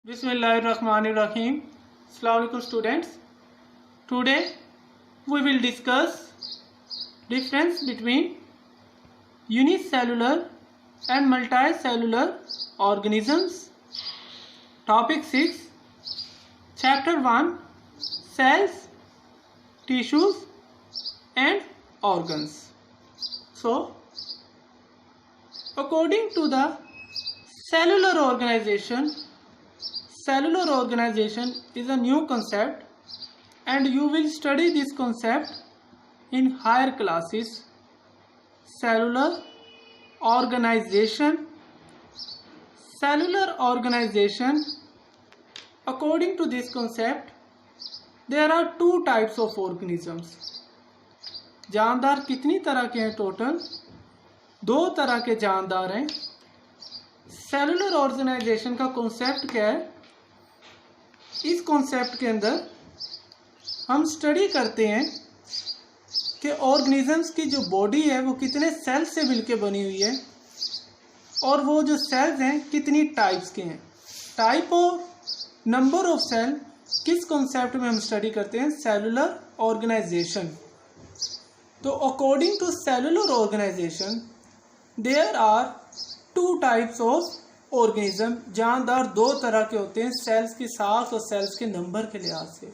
Bismillahirrahmanirrahim. Assalamu alaikum students. Today we will discuss difference between unicellular and multicellular organisms. Topic 6, Chapter 1, Cells, Tissues and Organs. So, according to the cellular organization is a new concept and you will study this concept in higher classes. Cellular organization, according to this concept, there are two types of organisms. जानदार कितनी तरह के हैं? Total दो तरह के जानदार हैं. सेलुलर ऑर्गेनाइजेशन का कॉन्सेप्ट क्या है? इस कॉन्सेप्ट के अंदर हम स्टडी करते हैं कि ऑर्गेनिजम्स की जो बॉडी है वो कितने सेल्स से मिलकर बनी हुई है और वो जो सेल्स हैं कितनी टाइप्स के हैं. टाइप और नंबर ऑफ सेल किस कॉन्सेप्ट में हम स्टडी करते हैं? Cellular organization. तो according to cellular organization there are two types of organism. जानदार दो तरह के होते हैं सेल्स की साख और सेल्स के नंबर के लिहाज से.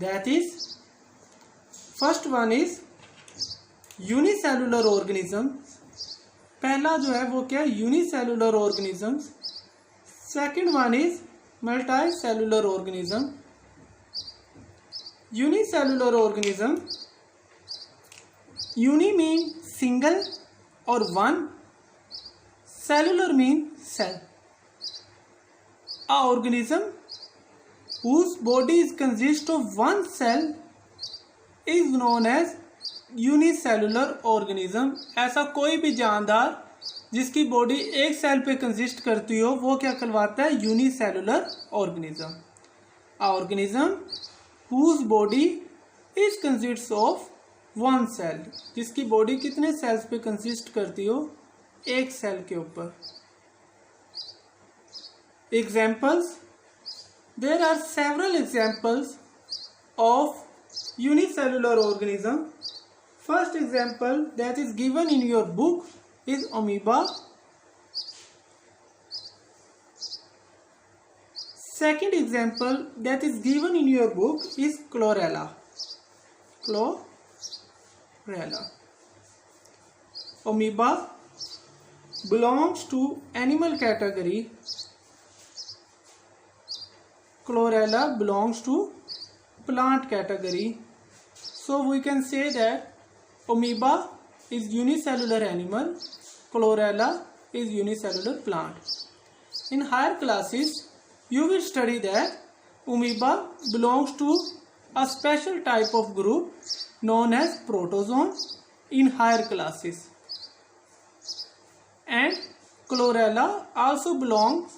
That is first one is unicellular organism. पहला जो है वो क्या है? Unicellular organism. Second one is multicellular organism. Unicellular organism, uni mean single और one, cellular mean cell. A organism whose body is consist of one cell is known as unicellular organism. ऐसा कोई भी जानदार जिसकी body एक cell पे consist करती हो वो क्या कहलाता है? Unicellular organism. A organism whose body is consists of one cell, जिसकी बॉडी कितने सेल्स पे कंसिस्ट करती हो? एक सेल के ऊपर. Examples, there are several examples of unicellular organism. First example that is given in your book is amoeba. Second example that is given in your book is chlorella. Amoeba belongs to animal category. Chlorella belongs to plant category. So we can say that amoeba is unicellular animal, chlorella is unicellular plant. In higher classes you will study that amoeba belongs to a special type of group known as protozoan in higher classes. And chlorella also belongs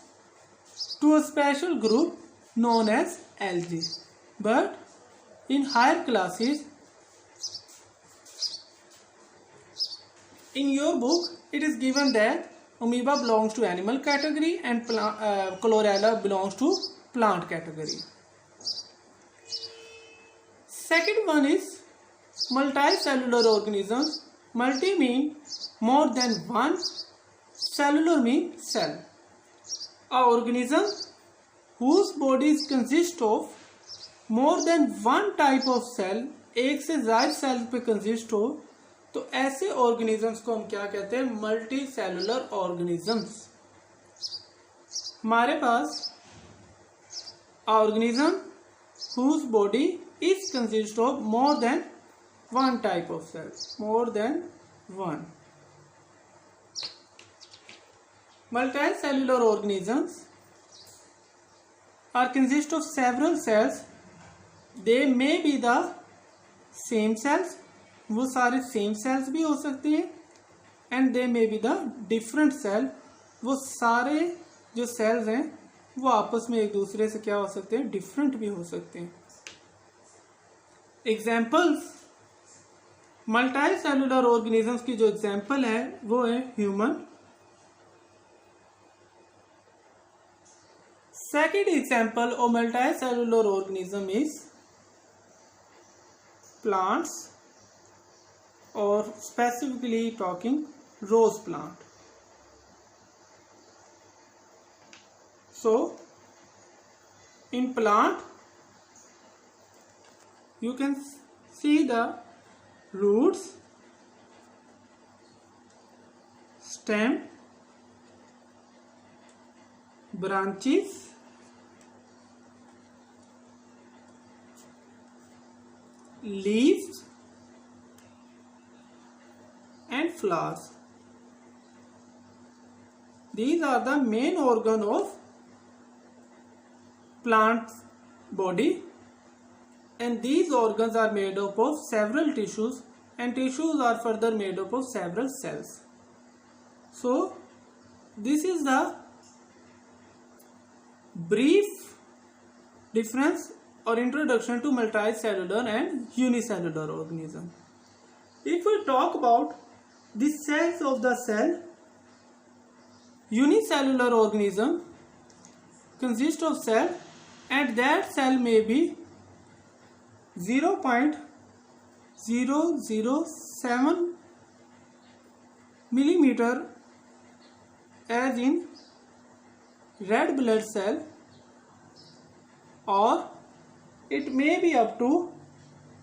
to a special group known as algae. But in higher classes, in your book it is given that amoeba belongs to animal category and chlorella belongs to plant category. Second one is multicellular organisms. Multi mean more than one, cellular mean cell. A organism whose bodies consist of more than one type of cell, एक से ज्यादा cell पे consist हो तो ऐसे organisms को हम क्या कहते हैं? Multi cellular organisms. हमारे पास organism whose body is consist of more than one type of cells, more than one. Multicellular organisms are consist of several cells. They may be the same cells, वो सारे same sales भी हो सकती हैं. And they may be the different cell, वो सारे जो sales हैं वो आपस में एक दूसरे से क्या हो सकते हैं? डिफरेंट भी हो सकते हैं. एग्जाम्पल्स मल्टीसेलुलर ऑर्गेनिजम्स की जो एग्जाम्पल है वो है human, Second example of multicellular organism is plants, or specifically talking rose plant. So in plant you can see the roots, stem, branches, leaves and flowers. These are the main organ of plant body, and these organs are made up of several tissues, and tissues are further made up of several cells. So this is the brief difference or introduction to multicellular and unicellular organism. If we talk about the cells of the cell, unicellular organism consists of cell, and that cell may be 0.007 millimeter as in red blood cell, or it may be up to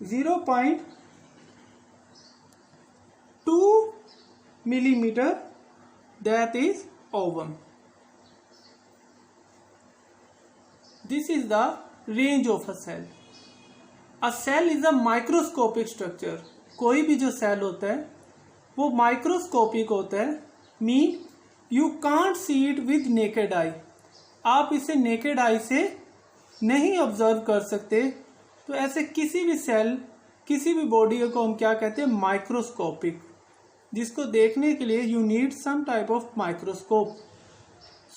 0.2 millimeter, that is ovum. This is the range of a cell. A cell is a microscopic structure. कोई भी जो cell होता है वो microscopic होता है, mean you can't see it with naked eye. आप इसे नेकेड आई से नहीं ऑब्जर्व कर सकते. तो ऐसे किसी भी सेल, किसी भी बॉडी को हम क्या कहते हैं, माइक्रोस्कोपिक, जिसको देखने के लिए you need some type of microscope.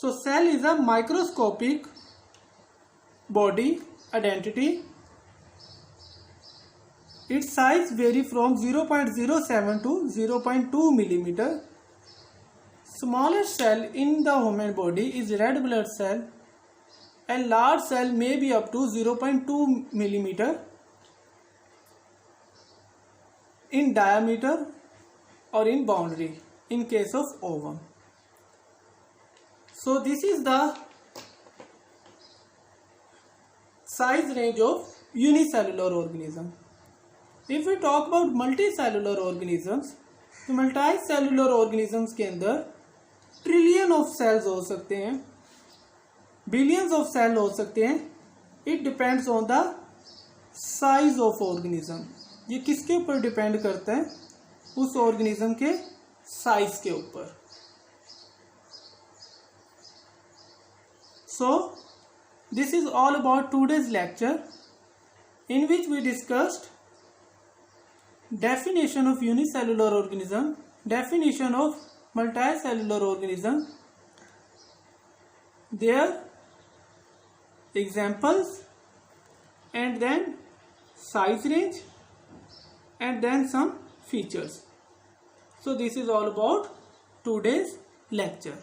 So cell is a microscopic body identity. Its size vary from 0.07 to 0.2 millimeter. Smallest cell in the human body is red blood cell, and large cell may be up to 0.2 millimeter in diameter or in boundary in case of ovum. So this is the size range of unicellular organism. If we talk about multicellular organisms, तो multicellular organisms के अंदर trillion of sales हो सकते हैं, billions of cell हो सकते हैं. It depends on the size of organism. ये किसके ऊपर डिपेंड करता है, उस ऑर्गेनिज्म के साइज के ऊपर. So this is all about today's lecture, in which we discussed definition of unicellular organism, definition of multicellular organism, their examples, and then size range, and then some features. So this is all about today's lecture.